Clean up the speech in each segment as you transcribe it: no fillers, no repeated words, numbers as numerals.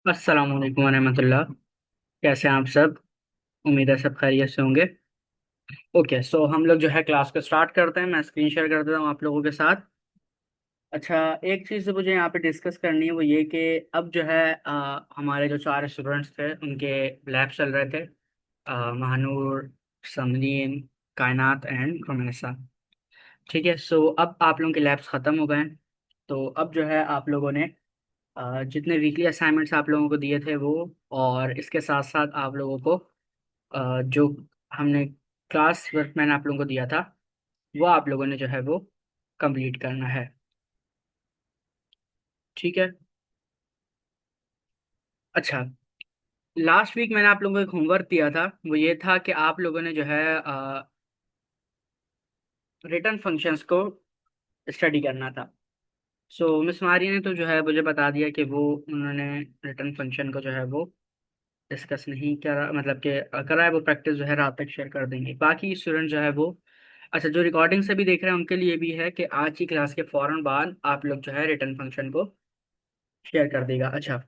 अस्सलाम वालेकुम रहमतुल्लाह। कैसे हैं आप सब? उम्मीद है सब खैरियत से होंगे। ओके, सो हम लोग जो है क्लास को स्टार्ट करते हैं। मैं स्क्रीन शेयर कर देता हूँ आप लोगों के साथ। अच्छा, एक चीज़ जो मुझे यहाँ पे डिस्कस करनी है वो ये कि अब जो है हमारे जो चार स्टूडेंट्स थे उनके लैब चल रहे थे। महानूर, समरीन, कायनात एंड रोमेसा। ठीक है, सो अब आप लोगों के लैब्स ख़त्म हो गए हैं। तो अब जो है आप लोगों ने जितने वीकली असाइनमेंट्स आप लोगों को दिए थे वो, और इसके साथ साथ आप लोगों को जो हमने क्लास वर्क मैंने आप लोगों को दिया था वो आप लोगों ने जो है वो कंप्लीट करना है। ठीक है। अच्छा, लास्ट वीक मैंने आप लोगों को एक होमवर्क दिया था। वो ये था कि आप लोगों ने जो है रिटर्न फंक्शंस को स्टडी करना था। सो मिस मारिया ने तो जो है मुझे बता दिया कि वो उन्होंने रिटर्न फंक्शन को जो है वो डिस्कस नहीं करा, मतलब कि करा है। वो प्रैक्टिस जो है रात तक शेयर कर देंगे बाकी स्टूडेंट जो है वो। अच्छा, जो रिकॉर्डिंग से भी देख रहे हैं उनके लिए भी है कि आज की क्लास के फौरन बाद आप लोग जो है रिटर्न फंक्शन को शेयर कर देगा। अच्छा,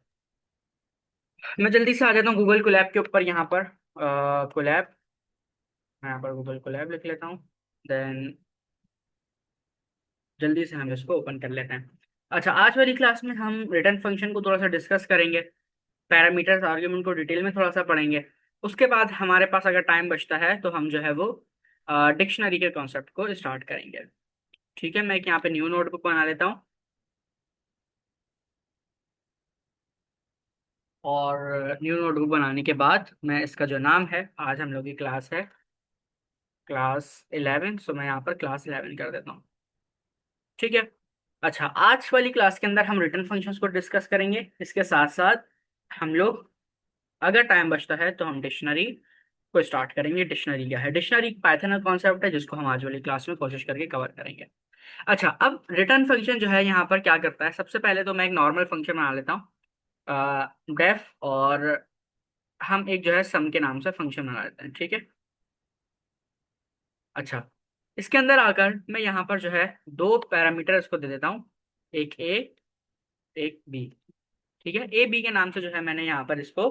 मैं जल्दी से आ जाता हूँ गूगल कोलैब के ऊपर। यहाँ पर कोलैब, मैं यहाँ पर गूगल कोलैब लिख लेता हूँ। देन जल्दी से हम इसको ओपन कर लेते हैं। अच्छा, आज वाली क्लास में हम रिटर्न फंक्शन को थोड़ा सा डिस्कस करेंगे। पैरामीटर्स आर्ग्यूमेंट को डिटेल में थोड़ा सा पढ़ेंगे। उसके बाद हमारे पास अगर टाइम बचता है तो हम जो है वो डिक्शनरी के कॉन्सेप्ट को स्टार्ट करेंगे। ठीक है, मैं एक यहाँ पे न्यू नोटबुक बना लेता हूँ। और न्यू नोटबुक बनाने के बाद मैं इसका जो नाम है, आज हम लोग की क्लास है क्लास 11, सो मैं यहाँ पर क्लास 11 कर देता हूँ। ठीक है। अच्छा, आज वाली क्लास के अंदर हम रिटर्न फंक्शंस को डिस्कस करेंगे। इसके साथ साथ हम लोग अगर टाइम बचता है तो हम डिक्शनरी को स्टार्ट करेंगे। डिक्शनरी क्या है? डिक्शनरी पाइथन का कॉन्सेप्ट है जिसको हम आज वाली क्लास में कोशिश करके कवर करेंगे। अच्छा, अब रिटर्न फंक्शन जो है यहाँ पर क्या करता है, सबसे पहले तो मैं एक नॉर्मल फंक्शन बना लेता हूँ डेफ, और हम एक जो है सम के नाम से फंक्शन बना लेते हैं। ठीक है। अच्छा, इसके अंदर आकर मैं यहाँ पर जो है दो पैरामीटर इसको दे देता हूँ, एक ए एक बी। ठीक है, ए बी के नाम से जो है मैंने यहाँ पर इसको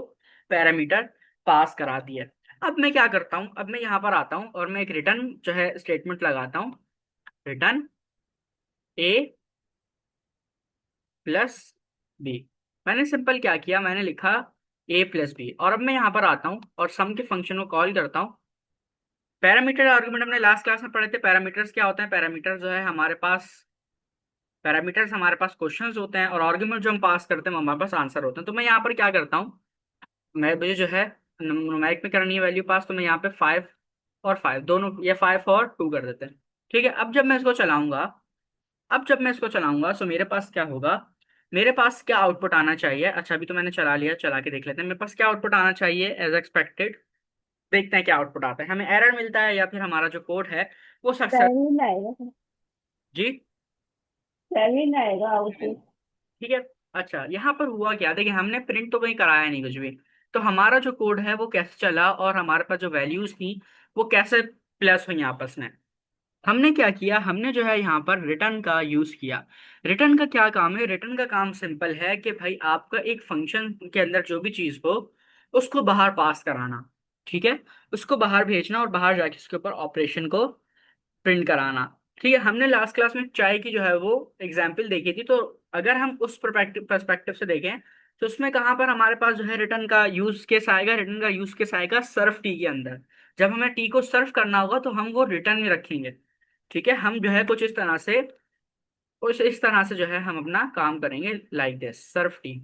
पैरामीटर पास करा दिया। अब मैं क्या करता हूँ, अब मैं यहाँ पर आता हूँ और मैं एक रिटर्न जो है स्टेटमेंट लगाता हूँ। रिटर्न ए प्लस बी। मैंने सिंपल क्या किया, मैंने लिखा ए प्लस बी। और अब मैं यहाँ पर आता हूँ और सम के फंक्शन को कॉल करता हूँ। पैरामीटर आर्गुमेंट हमने लास्ट क्लास में पढ़े थे। पैरामीटर्स क्या होते हैं? पैरामीटर्स जो है हमारे पास, पैरामीटर्स हमारे पास क्वेश्चंस होते हैं, और आर्गुमेंट जो हम पास करते हैं वो हमारे पास आंसर होते हैं। तो मैं यहाँ पर क्या करता हूँ, मैं मुझे जो है न्यूमेरिक में करनी है वैल्यू पास, तो मैं यहाँ पे 5 और 5 दोनों, या 5 और 2 कर देते हैं। ठीक है। अब जब मैं इसको चलाऊंगा तो मेरे पास क्या होगा, मेरे पास क्या आउटपुट आना चाहिए। अच्छा, अभी तो मैंने चला लिया, चला के देख लेते हैं मेरे पास क्या आउटपुट आना चाहिए एज एक्सपेक्टेड। देखते हैं क्या आउटपुट आता है। हमें एरर मिलता है या फिर हमारा जो कोड है वो सक्सेस। सेवन आएगा। जी। सेवन आएगा आउटपुट। ठीक है। अच्छा, यहाँ पर हुआ क्या, देखिए हमने प्रिंट तो कहीं कराया नहीं कुछ भी। तो हमारा जो कोड है वो कैसे चला, और हमारे पास जो वैल्यूज थी वो कैसे प्लस हुई आपस में। हमने क्या किया, हमने जो है यहाँ पर रिटर्न का यूज किया। रिटर्न का क्या काम है? रिटर्न का काम सिंपल है कि भाई आपका एक फंक्शन के अंदर जो भी चीज हो उसको बाहर पास कराना। ठीक है, उसको बाहर भेजना और बाहर जाके उसके ऊपर ऑपरेशन को प्रिंट कराना। ठीक है, हमने लास्ट क्लास में चाय की जो है वो एग्जाम्पल देखी थी। तो अगर हम उस पर्सपेक्टिव से देखें तो उसमें कहाँ पर हमारे पास जो है रिटर्न का यूज केस आएगा, रिटर्न का यूज केस आएगा सर्फ टी के अंदर। जब हमें टी को सर्व करना होगा तो हम वो रिटर्न में रखेंगे। ठीक है, हम जो है कुछ इस तरह से जो है हम अपना काम करेंगे, लाइक दिस सर्फ टी।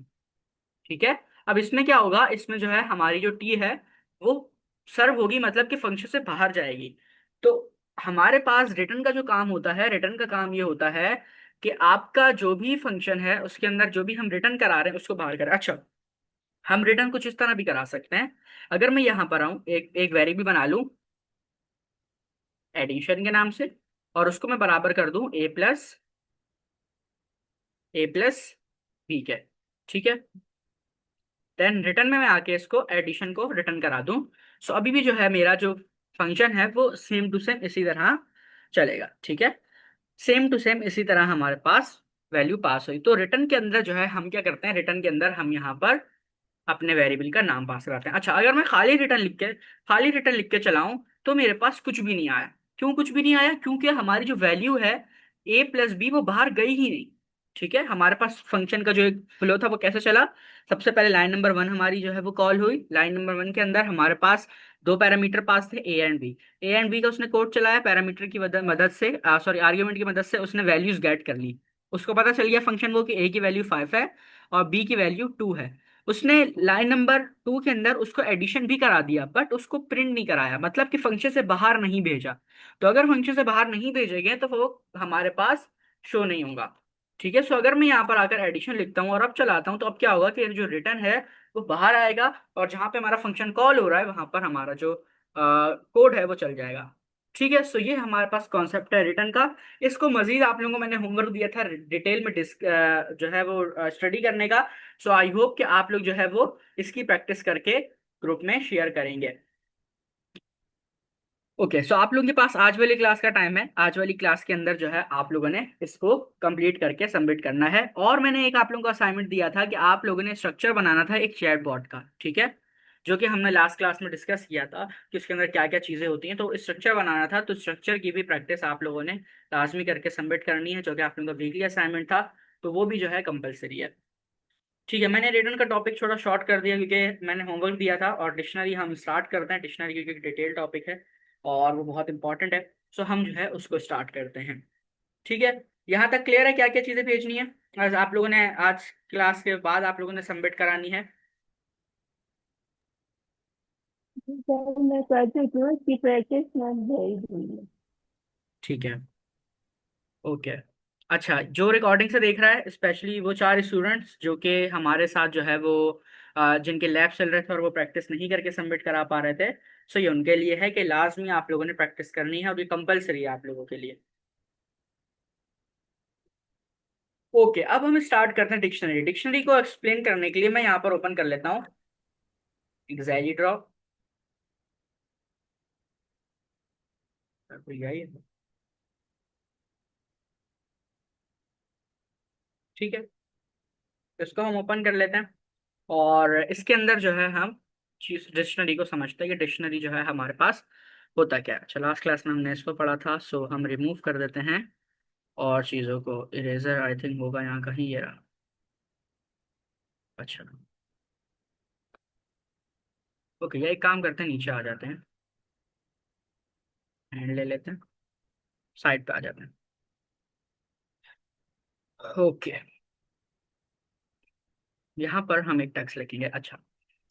ठीक है। अब इसमें क्या होगा, इसमें जो है हमारी जो टी है वो सर्व होगी, मतलब कि फंक्शन से बाहर जाएगी। तो हमारे पास रिटर्न का जो काम होता है, रिटर्न का काम ये होता है कि आपका जो भी फंक्शन है उसके अंदर जो भी हम रिटर्न करा रहे हैं उसको बाहर करें। अच्छा, हम रिटर्न कुछ इस तरह भी करा सकते हैं। अगर मैं यहाँ पर आऊँ, एक एक वेरिएबल बना लूँ एडिशन के नाम से, और उसको मैं बराबर कर दूं ए प्लस बी के। ठीक है। देन रिटर्न में मैं आके इसको एडिशन को रिटर्न करा दूं। सो अभी भी जो है मेरा जो फंक्शन है वो सेम टू सेम इसी तरह चलेगा। ठीक है, सेम टू सेम इसी तरह हमारे पास वैल्यू पास हुई। तो रिटर्न के अंदर जो है हम क्या करते हैं, रिटर्न के अंदर हम यहाँ पर अपने वेरिएबल का नाम पास कराते हैं। अच्छा, अगर मैं खाली रिटर्न लिख के चलाऊं तो मेरे पास कुछ भी नहीं आया। क्यों कुछ भी नहीं आया? क्योंकि हमारी जो वैल्यू है a+b वो बाहर गई ही नहीं। ठीक है, हमारे पास फंक्शन का जो एक फ्लो था वो कैसे चला। सबसे पहले लाइन नंबर 1 हमारी जो है वो कॉल हुई। लाइन नंबर 1 के अंदर हमारे पास दो पैरामीटर पास थे, ए एंड बी का उसने कोड चलाया पैरामीटर की मदद से, सॉरी आर्ग्यूमेंट की मदद से उसने वैल्यूज गेट कर ली। उसको पता चल गया फंक्शन को कि ए की वैल्यू 5 है और बी की वैल्यू 2 है। उसने लाइन नंबर 2 के अंदर उसको एडिशन भी करा दिया, बट उसको प्रिंट नहीं कराया, मतलब कि फंक्शन से बाहर नहीं भेजा। तो अगर फंक्शन से बाहर नहीं भेजेंगे तो वो हमारे पास शो नहीं होगा। ठीक है, सो अगर मैं यहाँ पर आकर एडिशन लिखता हूँ और अब चलाता हूँ तो अब क्या होगा कि जो रिटर्न है वो बाहर आएगा, और जहाँ पे हमारा फंक्शन कॉल हो रहा है वहां पर हमारा जो कोड है वो चल जाएगा। ठीक है, सो ये हमारे पास कॉन्सेप्ट है रिटर्न का। इसको मजीद आप लोगों को मैंने होमवर्क दिया था डिटेल में जो है वो स्टडी करने का। सो आई होप कि आप लोग जो है वो इसकी प्रैक्टिस करके ग्रुप में शेयर करेंगे। ओके, सो आप लोगों के पास आज वाली क्लास का टाइम है। आज वाली क्लास के अंदर जो है आप लोगों ने इसको कंप्लीट करके सबमिट करना है। और मैंने एक आप लोगों को असाइनमेंट दिया था कि आप लोगों ने स्ट्रक्चर बनाना था एक चैट बॉट का। ठीक है, जो कि हमने लास्ट क्लास में डिस्कस किया था कि उसके अंदर क्या क्या चीज़ें होती हैं। तो स्ट्रक्चर बनाना था, तो स्ट्रक्चर की भी प्रैक्टिस आप लोगों ने लाजमी करके सबमिट करनी है, जो कि आप लोगों का वीकली असाइनमेंट था। तो वो भी जो है कंपलसरी है। ठीक है, मैंने रिटर्न का टॉपिक थोड़ा शॉर्ट कर दिया क्योंकि मैंने होमवर्क दिया था। और डिक्शनरी हम स्टार्ट करते हैं, डिक्शनरी क्योंकि डिटेल टॉपिक है और वो बहुत इंपॉर्टेंट है। सो हम जो है उसको स्टार्ट करते हैं। ठीक है, यहाँ तक क्लियर है क्या क्या चीज़ें भेजनी है आज आप लोगों ने, आज क्लास के बाद आप लोगों ने सबमिट करानी है। सर मैं कर चुकी हूँ, इसकी प्रैक्टिस मैं भेज दूंगी। ठीक है, ओके। अच्छा, जो रिकॉर्डिंग से देख रहा है स्पेशली वो 4 स्टूडेंट्स जो कि हमारे साथ जो है वो जिनके लैब चल रहे थे और वो प्रैक्टिस नहीं करके सबमिट करा पा रहे थे। सो ये उनके लिए है कि लाजमी आप लोगों ने प्रैक्टिस करनी है और ये कंपलसरी है आप लोगों के लिए। ओके, अब हम स्टार्ट करते हैं डिक्शनरी। डिक्शनरी को एक्सप्लेन करने के लिए मैं यहाँ पर ओपन कर लेता हूँ एक्सैली ड्रॉ। ठीक है, तो इसको हम ओपन कर लेते हैं और इसके अंदर जो है हम चीज डिक्शनरी को समझते हैं कि डिक्शनरी जो है हमारे पास होता क्या है। अच्छा, लास्ट क्लास में हमने इसको पढ़ा था, सो हम रिमूव कर देते हैं और चीज़ों को, इरेजर आई थिंक होगा यहाँ कहीं, ये रहा। अच्छा, ओके, ये एक काम करते हैं, नीचे आ जाते हैं एंड ले लेते हैं, साइड पे आ जाते हैं। ओके, यहाँ पर हम एक टेक्स्ट लिखेंगे। अच्छा,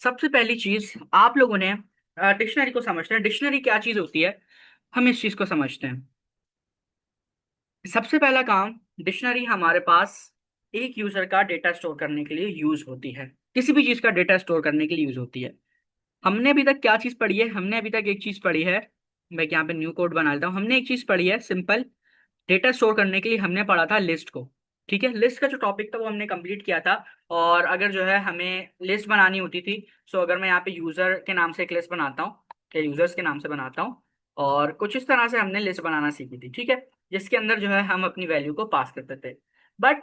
सबसे पहली चीज आप लोगों ने डिक्शनरी को समझते हैं। डिक्शनरी क्या चीज होती है, हम इस चीज को समझते हैं। सबसे पहला काम, डिक्शनरी हमारे पास एक यूजर का डेटा स्टोर करने के लिए यूज होती है। किसी भी चीज का डेटा स्टोर करने के लिए यूज होती है। हमने अभी तक क्या चीज पढ़ी है? हमने अभी तक एक चीज पढ़ी है, मैं यहाँ पे न्यू कोड बना लेता हूँ। हमने एक चीज पढ़ी है सिंपल, डेटा स्टोर करने के लिए हमने पढ़ा था लिस्ट को। ठीक है, लिस्ट का जो टॉपिक था वो हमने कंप्लीट किया था। और अगर जो है हमें लिस्ट बनानी होती थी, सो अगर मैं यहाँ पे यूजर के नाम से एक लिस्ट बनाता हूँ या यूजर्स के नाम से बनाता हूँ, और कुछ इस तरह से हमने लिस्ट बनाना सीखी थी। ठीक है, जिसके अंदर जो है हम अपनी वैल्यू को पास करते थे। बट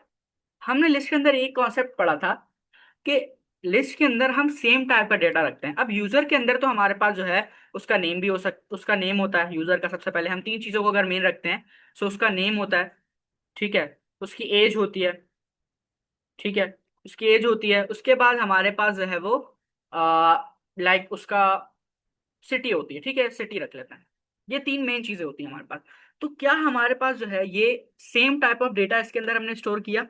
हमने लिस्ट के अंदर एक कॉन्सेप्ट पढ़ा था कि लिस्ट के अंदर हम सेम टाइप का डेटा रखते हैं। अब यूजर के अंदर तो हमारे पास जो है उसका नेम भी उसका नेम होता है यूजर का। सबसे पहले हम 3 चीजों को अगर मेन रखते हैं, सो उसका नेम होता है। ठीक है, उसकी एज होती है। ठीक है, उसकी एज होती है। उसके बाद हमारे पास जो है वो लाइक उसका सिटी होती है। ठीक है, सिटी रख लेते हैं। ये 3 मेन चीजें होती हैं हमारे पास। तो क्या हमारे पास जो है ये सेम टाइप ऑफ डेटा इसके अंदर हमने स्टोर किया?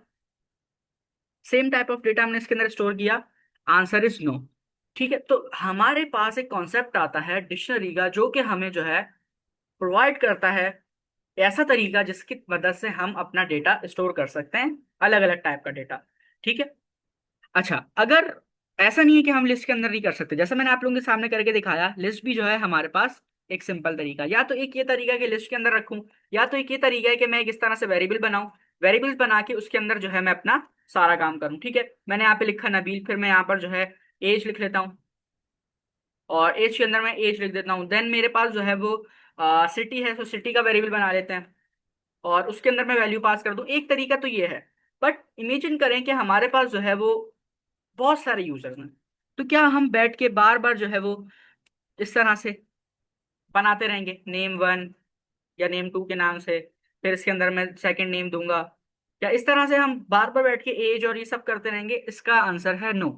सेम टाइप ऑफ डेटा हमने इसके अंदर स्टोर किया? Answer is no. ठीक है, तो हमारे पास एक कॉन्सेप्ट आता है डिक्शनरी का, जो कि हमें जो है प्रोवाइड करता है ऐसा तरीका जिसकी मदद से हम अपना डेटा स्टोर कर सकते हैं, अलग अलग टाइप का डेटा। ठीक है, अच्छा, अगर ऐसा नहीं है कि हम लिस्ट के अंदर नहीं कर सकते, जैसे मैंने आप लोगों के सामने करके दिखाया, लिस्ट भी जो है हमारे पास एक सिंपल तरीका, या तो एक ये तरीका है कि लिस्ट के अंदर रखूं, या तो एक ये तरीका है कि मैं इस तरह से वेरिएबल बनाऊं, वेरिएबल्स बना के उसके अंदर जो है मैं अपना सारा काम करूं। ठीक है, मैंने यहाँ पे लिखा नबील, फिर मैं यहाँ पर जो है एज लिख लेता हूँ, और एज के अंदर मैं एज लिख देता हूँ। देन मेरे पास जो है वो सिटी है, तो सिटी का वेरिएबल बना लेते हैं और उसके अंदर मैं वैल्यू पास कर दूं। एक तरीका तो ये है। बट इमेजिन करें कि हमारे पास जो है वो बहुत सारे यूजर्स हैं। तो क्या हम बैठ के बार बार जो है वो इस तरह से बनाते रहेंगे, नेम 1 या नेम 2 के नाम से, फिर इसके अंदर मैं सेकंड नेम दूंगा? क्या इस तरह से हम बार बार बैठ के एज और ये सब करते रहेंगे? इसका आंसर है नो।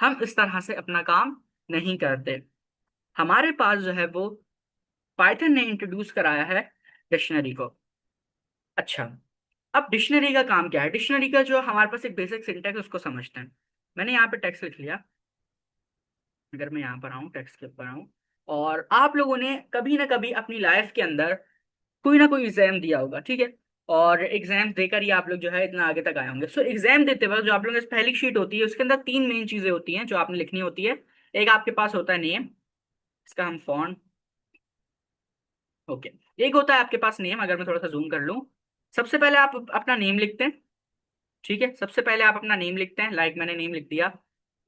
हम इस तरह से अपना काम नहीं करते। हमारे पास जो है वो पाइथन ने इंट्रोड्यूस कराया है डिक्शनरी को। अच्छा, अब डिक्शनरी का काम क्या है? डिक्शनरी का जो हमारे पास एक बेसिक सिंटैक्स उसको समझते हैं। मैंने यहाँ पे टेक्स्ट लिख लिया। अगर मैं यहाँ पर आऊँ, टेक्स्ट के ऊपर आऊँ, और आप लोगों ने कभी ना कभी अपनी लाइफ के अंदर कोई ना कोई एग्जाम दिया होगा, ठीक है? और एग्जाम देकर ही आप लोग जो है इतना आगे तक आए होंगे। सो एग्जाम देते वक्त जो आप लोगों के पास पहली शीट होती है उसके अंदर तीन मेन चीजें होती हैं जो आपने लिखनी होती है। एक आपके पास होता है नेम, इसका हम फॉन्ट, ओके। एक होता है आपके पास नेम, अगर मैं थोड़ा सा जूम कर लूँ, सबसे पहले आप अपना नेम लिखते हैं, ठीक है? सबसे पहले आप अपना नेम लिखते हैं, लाइक मैंने नेम लिख दिया,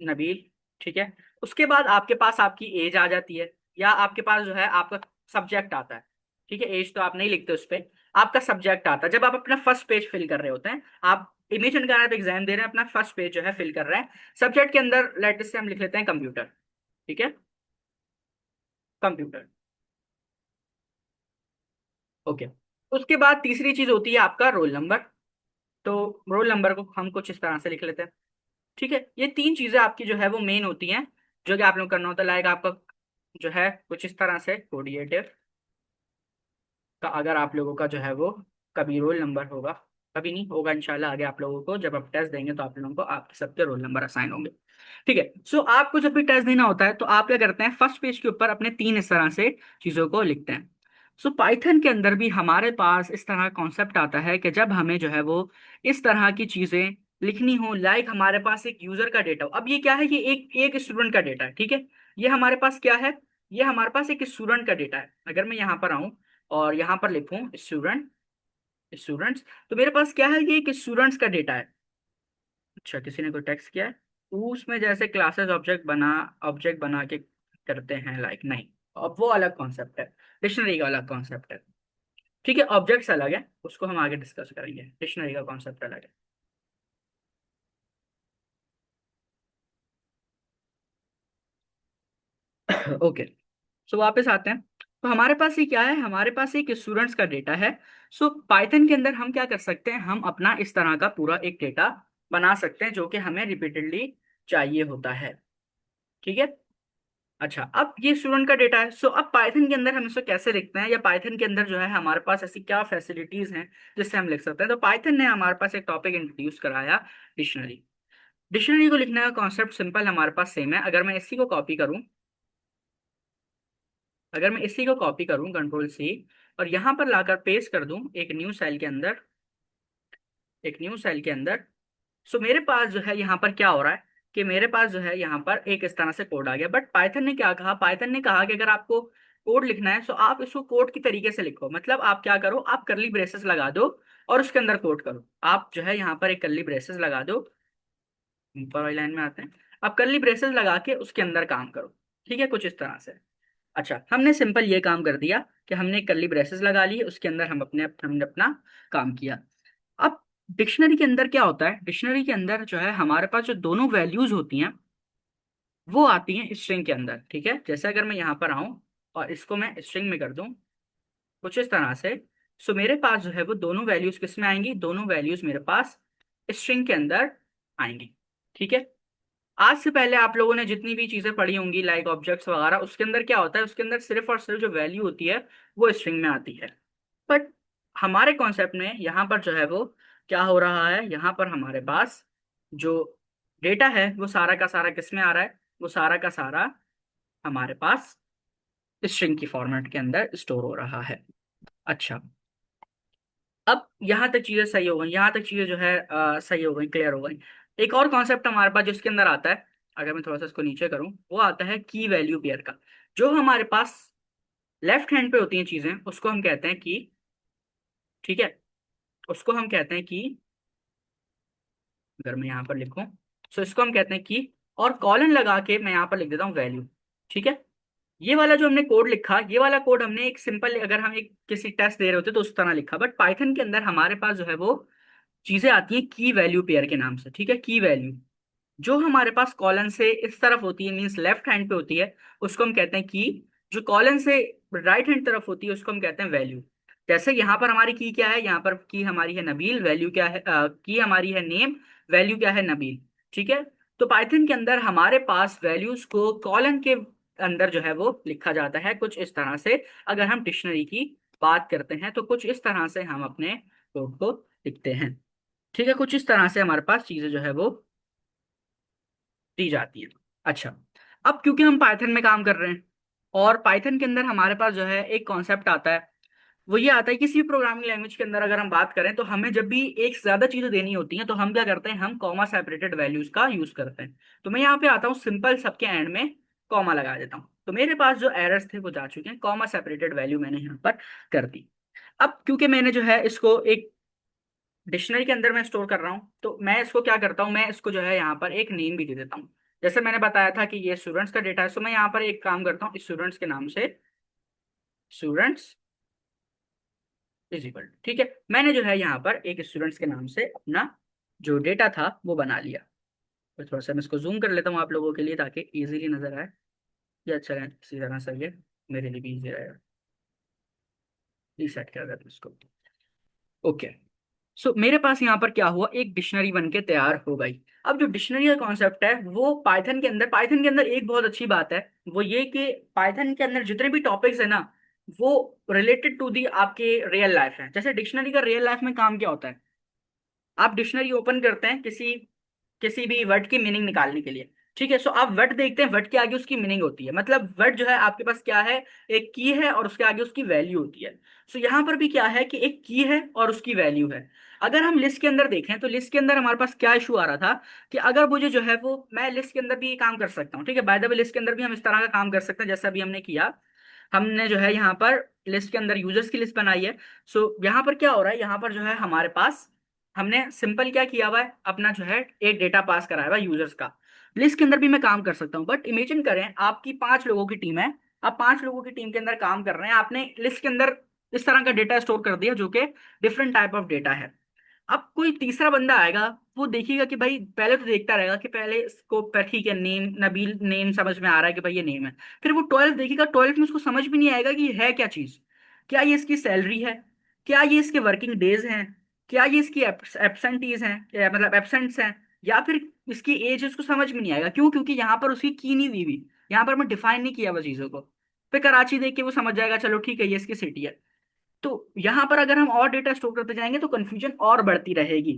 नबील, ठीक है? उसके बाद आपके पास आपकी एज आ जाती है, या आपके पास जो है आपका सब्जेक्ट आता है, ठीक है? एज तो आप नहीं लिखते उस पर, आपका सब्जेक्ट आता है। जब आप अपना फर्स्ट पेज फिल कर रहे होते हैं, आप इमेजिन कर, आप एग्जाम दे रहे हैं, अपना फर्स्ट पेज जो है फिल कर रहे हैं, सब्जेक्ट के अंदर लेटर से हम लिख लेते हैं कंप्यूटर, ठीक है? Computer, okay. उसके बाद तीसरी चीज होती है आपका रोल नंबर। तो रोल नंबर को हम कुछ इस तरह से लिख लेते हैं, ठीक है? ये तीन चीजें आपकी जो है वो मेन होती हैं, जो कि आप लोग करना होता है। लाइक आपका जो है कुछ इस तरह से कोडिएटिव का, अगर आप लोगों का जो है वो कभी रोल नंबर होगा, कभी नहीं होगा इंशाल्लाह, आगे आप लोगों को जब आप टेस्ट देंगे तो आप लोगों को आपके सबके रोल नंबर असाइन होंगे, ठीक है? सो आपको जब भी टेस्ट देना होता है तो आप क्या करते हैं, फर्स्ट पेज के ऊपर अपने तीन इस तरह से चीजों को लिखते हैं। सो पाइथन के अंदर भी हमारे पास इस तरह कॉन्सेप्ट आता है कि जब हमें जो है वो इस तरह की चीजें लिखनी हो, लाइक हमारे पास एक यूजर का डेटा हो। अब ये क्या है, ये एक एक स्टूडेंट का डेटा है, ठीक है? ये हमारे पास क्या है, ये हमारे पास एक स्टूडेंट का डेटा है। अगर मैं यहाँ पर आऊँ और यहाँ पर लिखूं स्टूडेंट, स्टूडेंट्स, तो मेरे पास क्या है, ये एक स्टूडेंट्स का डेटा है। अच्छा, किसी ने कोई टेक्स्ट किया है? उसमें जैसे क्लासेस ऑब्जेक्ट बना के करते हैं, लाइक नहीं, अब वो अलग कॉन्सेप्ट है, डिक्शनरी का अलग कॉन्सेप्ट है, ठीक है? ऑब्जेक्ट्स अलग है, उसको हम आगे डिस्कस करेंगे, डिक्शनरी का कॉन्सेप्ट अलग है। ओके, सो वापस आते हैं। तो हमारे पास ये क्या है, हमारे पास एक स्टूडेंट्स का डेटा है। सो पाइथन के अंदर हम क्या कर सकते हैं, हम अपना इस तरह का पूरा एक डेटा बना सकते हैं जो कि हमें रिपीटेडली चाहिए होता है, ठीक है? अच्छा, अब ये स्टूडेंट का डेटा है। सो अब पाइथन के अंदर हम इसको कैसे लिखते हैं, या पाइथन के अंदर जो है हमारे पास ऐसी क्या फैसिलिटीज हैं जिससे हम लिख सकते हैं? तो पाइथन ने हमारे पास एक टॉपिक इंट्रोड्यूस कराया, डिक्शनरी। डिक्शनरी को लिखने का कॉन्सेप्ट सिंपल हमारे पास सेम है। अगर मैं इसी को कॉपी करूं, अगर मैं इसी को कॉपी करूं कंट्रोल C, और यहां पर लाकर पेस्ट कर दूं एक न्यू सेल के अंदर, एक न्यू सेल के अंदर, सो मेरे पास जो है यहाँ पर क्या हो रहा है कि मेरे पास जो है यहाँ पर एक इस तरह से कोड आ गया। बट पाइथन ने क्या कहा, पाइथन ने कहा कि अगर आपको कोड लिखना है तो आप इसको कोड की तरीके से लिखो। मतलब आप क्या करो, आप करली ब्रेसेस लगा दो और उसके अंदर कोड करो। आप जो है यहाँ पर एक करली ब्रेसेस लगा दो, ऊपर वाली लाइन में आते हैं, आप करली ब्रेसेस लगा के उसके अंदर काम करो, ठीक है? कुछ इस तरह से। अच्छा, हमने सिंपल ये काम कर दिया कि हमने करली ब्रेसेस लगा लिए, उसके अंदर हमने अपना काम किया। अब डिक्शनरी के अंदर क्या होता है, डिक्शनरी के अंदर जो है हमारे पास जो दोनों वैल्यूज होती हैं वो आती हैं स्ट्रिंग के अंदर, ठीक है? जैसे अगर मैं यहाँ पर आऊँ और इसको मैं स्ट्रिंग में कर दूं कुछ इस तरह से, सो मेरे पास जो है वो दोनों वैल्यूज किस में आएंगी, दोनों वैल्यूज मेरे पास स्ट्रिंग के अंदर आएंगी, ठीक है? आज से पहले आप लोगों ने जितनी भी चीजें पढ़ी होंगी लाइक ऑब्जेक्ट्स वगैरह, उसके अंदर क्या होता है, उसके अंदर सिर्फ और सिर्फ जो वैल्यू होती है वो स्ट्रिंग में आती है। बट हमारे कॉन्सेप्ट में यहाँ पर जो है वो क्या हो रहा है, यहाँ पर हमारे पास जो डेटा है वो सारा का सारा किस में आ रहा है, वो सारा का सारा हमारे पास स्ट्रिंग की फॉर्मेट के अंदर स्टोर हो रहा है। अच्छा, अब यहाँ तक चीजें सही हो गई, यहाँ तक चीजें जो है सही हो गई, क्लियर हो गई। एक और कॉन्सेप्ट हमारे पास जिसके अंदर आता है, अगर मैं थोड़ा सा इसको नीचे करूँ, वो आता है की वैल्यू पेयर का। जो हमारे पास लेफ्ट हैंड पे होती हैं चीजें उसको हम कहते हैं की, ठीक है? उसको हम कहते हैं की, अगर मैं यहाँ पर लिखूं, सो इसको हम कहते हैं कि, और कॉलन लगा के मैं यहाँ पर लिख देता हूँ वैल्यू, ठीक है? ये वाला जो हमने कोड लिखा, ये वाला कोड हमने एक सिंपल, अगर हम एक किसी टेस्ट दे रहे होते तो उस तरह लिखा। बट पाइथन के अंदर हमारे पास जो है वो चीजें आती हैं की वैल्यू पेयर के नाम से, ठीक है? की वैल्यू, जो हमारे पास कॉलन से इस तरफ होती है, मीन्स लेफ्ट हैंड पे होती है, उसको हम कहते हैं की। जो कॉलन से राइट हैंड तरफ होती है उसको हम कहते हैं वैल्यू। जैसे यहाँ पर हमारी की क्या है, यहाँ पर की हमारी है नबील, वैल्यू क्या है, की हमारी है नेम, वैल्यू क्या है नबील। ठीक है। तो पाइथन के अंदर हमारे पास वैल्यूज को कॉलन के अंदर जो है वो लिखा जाता है कुछ इस तरह से। अगर हम डिक्शनरी की बात करते हैं तो कुछ इस तरह से हम अपने कोड को लिखते हैं। ठीक है, कुछ इस तरह से हमारे पास चीजें जो है वो दी जाती है। अच्छा, अब क्योंकि हम पाइथन में काम कर रहे हैं और पाइथन के अंदर हमारे पास जो है एक कॉन्सेप्ट आता है, वो ये आता है किसी भी प्रोग्रामिंग लैंग्वेज के अंदर अगर हम बात करें तो हमें जब भी एक से ज्यादा चीजें देनी होती हैं तो हम क्या करते हैं, हम कॉमा सेपरेटेड वैल्यूज का यूज करते हैं। तो मैं यहाँ पे आता हूँ, सिंपल सबके एंड में कॉमा लगा देता हूँ, तो मेरे पास जो एरर्स थे वो जा चुके हैं, कॉमा सेपरेटेड वैल्यू मैंने यहाँ पर कर दी। अब क्योंकि मैंने जो है इसको एक डिक्शनरी के अंदर मैं स्टोर कर रहा हूँ, तो मैं इसको क्या करता हूँ, मैं इसको जो है यहाँ पर एक नेम भी दे देता हूँ। जैसे मैंने बताया था कि ये स्टूडेंट्स का डेटा है, तो मैं यहाँ पर एक काम करता हूँ, स्टूडेंट्स के नाम से स्टूडेंट्स इज इक्वल, ठीक है। मैंने जो है यहाँ पर एक स्टूडेंट्स के नाम से अपना जो डेटा था वो बना लिया। तो थोड़ा सा मैं इसको जूम कर लेता हूँ आप लोगों के लिए ताकि इजीली नजर आए। ये अच्छा है, इसी तरह से ये मेरे लिए भी इजी रहेगा। रीसेट कर देता हूँ इसको। ओके। सो मेरे पास यहाँ पर क्या हुआ, एक डिक्शनरी बन के तैयार हो गई। अब जो डिक्शनरी का कॉन्सेप्ट है वो पाइथन के अंदर एक बहुत अच्छी बात है, वो ये कि पाइथन के अंदर जितने भी टॉपिक्स है ना, वो रिलेटेड टू दी आपके रियल लाइफ है। जैसे डिक्शनरी का रियल लाइफ में काम क्या होता है, आप डिक्शनरी ओपन करते हैं किसी किसी भी वर्ड की मीनिंग निकालने के लिए। ठीक है, सो आप वर्ड देखते हैं, वर्ड के आगे उसकी मीनिंग होती है, मतलब वर्ड जो है आपके पास क्या है, एक की है और उसके आगे उसकी वैल्यू होती है। सो यहाँ पर भी क्या है कि एक की है और उसकी वैल्यू है। अगर हम लिस्ट के अंदर देखें तो लिस्ट के अंदर हमारे पास क्या इशू आ रहा था कि अगर मुझे जो है वो, मैं लिस्ट के अंदर भी ये काम कर सकता हूँ, ठीक है, बाय द वे लिस्ट के अंदर भी हम इस तरह का काम कर सकते हैं जैसा अभी हमने किया। हमने जो है यहाँ पर लिस्ट के अंदर यूजर्स की लिस्ट बनाई है। सो यहाँ पर क्या हो रहा है, यहाँ पर जो है हमारे पास हमने सिंपल क्या किया हुआ है, अपना जो है एक डेटा पास कराया हुआ है यूजर्स का। लिस्ट के अंदर भी मैं काम कर सकता हूँ, बट इमेजिन करें आपकी 5 लोगों की टीम है। आप 5 लोगों की टीम के अंदर काम कर रहे हैं, आपने लिस्ट के अंदर इस तरह का डेटा स्टोर कर दिया जो कि डिफरेंट टाइप ऑफ डेटा है। अब कोई तीसरा बंदा आएगा, वो देखेगा कि भाई, पहले तो देखता रहेगा कि पहले इसको ठीक है, नेम नबील नेम समझ में आ रहा है कि भाई ये नेम है। फिर वो 12 देखेगा, 12 में उसको समझ भी नहीं आएगा कि ये है क्या चीज। क्या ये इसकी सैलरी है, क्या ये इसके वर्किंग डेज हैं, क्या ये इसकी एबसेंटीज हैं, मतलब एबसेंट्स हैं, या फिर इसकी एज है, उसको समझ में नहीं आएगा। क्यों? क्योंकि यहाँ पर उसकी की नहीं दी हुई, यहाँ पर मैं डिफाइन नहीं किया हुआ चीजों को। फिर कराची देख के वो समझ जाएगा, चलो ठीक है ये इसकी सिटी है। तो यहां पर अगर हम और डेटा स्टोर करते जाएंगे तो कंफ्यूजन और बढ़ती रहेगी।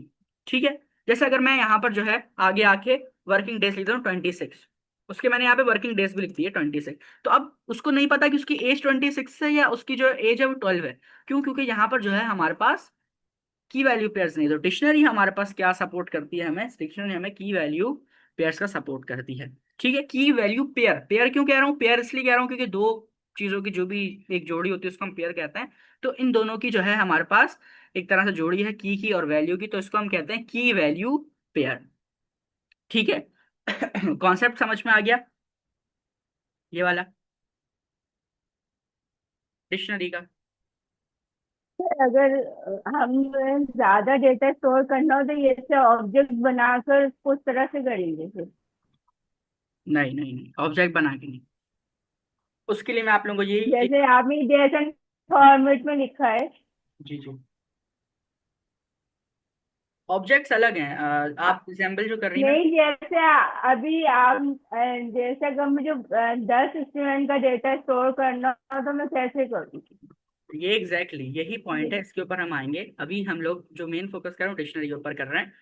ठीक है। जैसे अगर मैं यहाँ पर जो है आगे आके वर्किंग डेज लिखता हूँ 26, उसके मैंने यहाँ पे वर्किंग डेज भी लिख दी है 26, तो अब उसको नहीं पता कि उसकी एज 26 है या उसकी जो एज है वो 12 है। क्यों? क्योंकि यहाँ पर जो है हमारे पास की वैल्यू पेयर्स नहीं, तो डिक्शनरी हमारे पास क्या सपोर्ट करती है, हमें डिक्शनरी हमें की वैल्यू पेयर्स का सपोर्ट करती है। ठीक है, की वैल्यू पेयर, पेयर क्यों कह रहा हूँ, पेयर इसलिए कह रहा हूँ क्योंकि दो चीजों की जो भी एक जोड़ी होती है उसको हम पेयर कहते हैं। तो इन दोनों की जो है हमारे पास एक तरह से जोड़ी है, की और वैल्यू की, तो इसको हम कहते हैं की वैल्यू पेयर। ठीक है। कॉन्सेप्ट समझ में आ गया ये वाला डिक्शनरी का? अगर हम ज्यादा डेटा स्टोर करना हो तो ये से ऑब्जेक्ट बनाकर उस तरह से करेंगे फिर। नहीं नहीं नहीं, ऑब्जेक्ट बना के नहीं। उसके लिए मैं आप लोगों को यही जैसे आपने जेसन फॉर्मेट में लिखा है। जी जी, ऑब्जेक्ट्स अलग हैं। आप एग्जाम्पल जो कर रही हैं। नहीं, जैसे अभी आप जैसे अगर मुझे 10 स्टूडेंट का डेटा स्टोर करना हो तो मैं कैसे करूँ? ये एग्जैक्टली यही पॉइंट है, इसके ऊपर हम आएंगे। अभी हम लोग जो मेन फोकस कर रहे हैं डिक्शनरी के ऊपर कर रहे हैं।